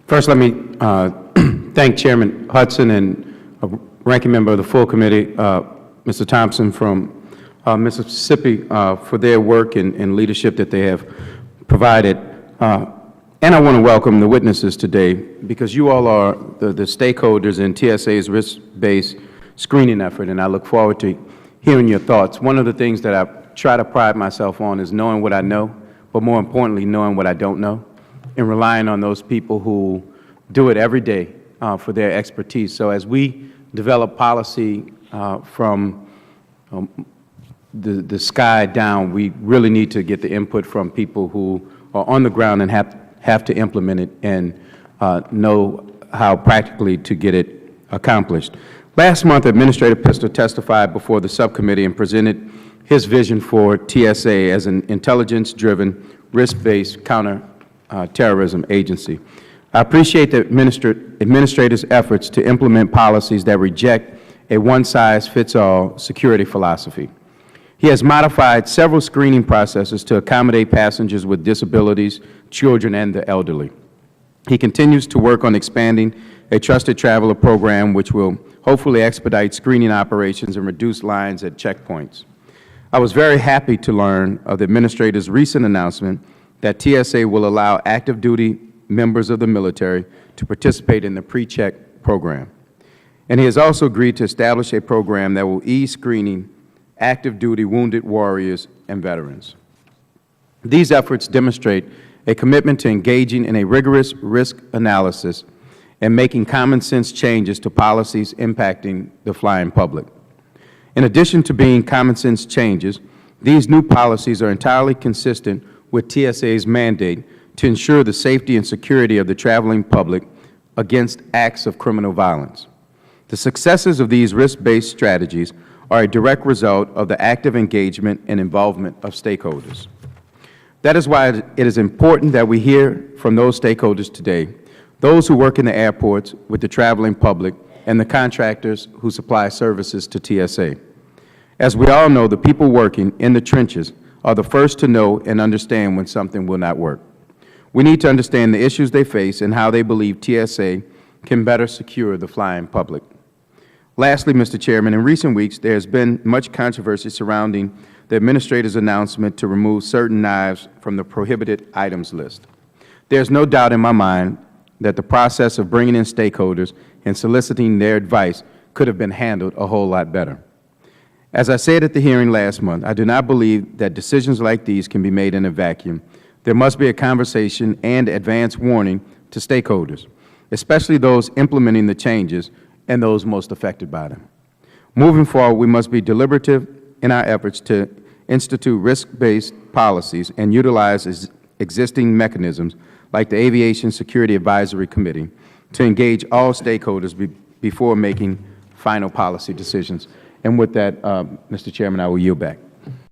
First, let me thank Chairman Hudson and Ranking Member of the full committee, Mr. Thompson from Mississippi, for their work and leadership that they have provided. And I want to welcome the witnesses today, because you all are the stakeholders in TSA's risk-based screening effort, and I look forward to hearing your thoughts. One of the things that I try to pride myself on is knowing what I know, but more importantly, knowing what I don't know, and relying on those people who do it every day for their expertise. So as we develop policy from the sky down, we really need to get the input from people who are on the ground and have to implement it and know how practically to get it accomplished. Last month, Administrator Pistol testified before the subcommittee and presented his vision for TSA as an intelligence-driven, risk-based counter-terrorism agency. I appreciate the administrator's efforts to implement policies that reject a one-size-fits-all security philosophy. He has modified several screening processes to accommodate passengers with disabilities, children, and the elderly. He continues to work on expanding a Trusted Traveler program, which will hopefully expedite screening operations and reduce lines at checkpoints. I was very happy to learn of the Administrator's recent announcement that TSA will allow active duty members of the military to participate in the pre-check program. And he has also agreed to establish a program that will ease screening active duty wounded warriors and veterans. These efforts demonstrate a commitment to engaging in a rigorous risk analysis and making common sense changes to policies impacting the flying public. In addition to being common sense changes, these new policies are entirely consistent with TSA's mandate to ensure the safety and security of the traveling public against acts of criminal violence. The successes of these risk-based strategies are a direct result of the active engagement and involvement of stakeholders. That is why it is important that we hear from those stakeholders today, those who work in the airports with the traveling public and the contractors who supply services to TSA. As we all know, the people working in the trenches are the first to know and understand when something will not work. We need to understand the issues they face and how they believe TSA can better secure the flying public. Lastly, Mr. Chairman, in recent weeks, there has been much controversy surrounding the Administrator's announcement to remove certain knives from the prohibited items list. There is no doubt in my mind that the process of bringing in stakeholders and soliciting their advice could have been handled a whole lot better. As I said at the hearing last month, I do not believe that decisions like these can be made in a vacuum. There must be a conversation and advance warning to stakeholders, especially those implementing the changes and those most affected by them. Moving forward, we must be deliberative in our efforts to institute risk-based policies and utilize existing mechanisms like the Aviation Security Advisory Committee to engage all stakeholders before making final policy decisions. And with that, Mr. Chairman, I will yield back.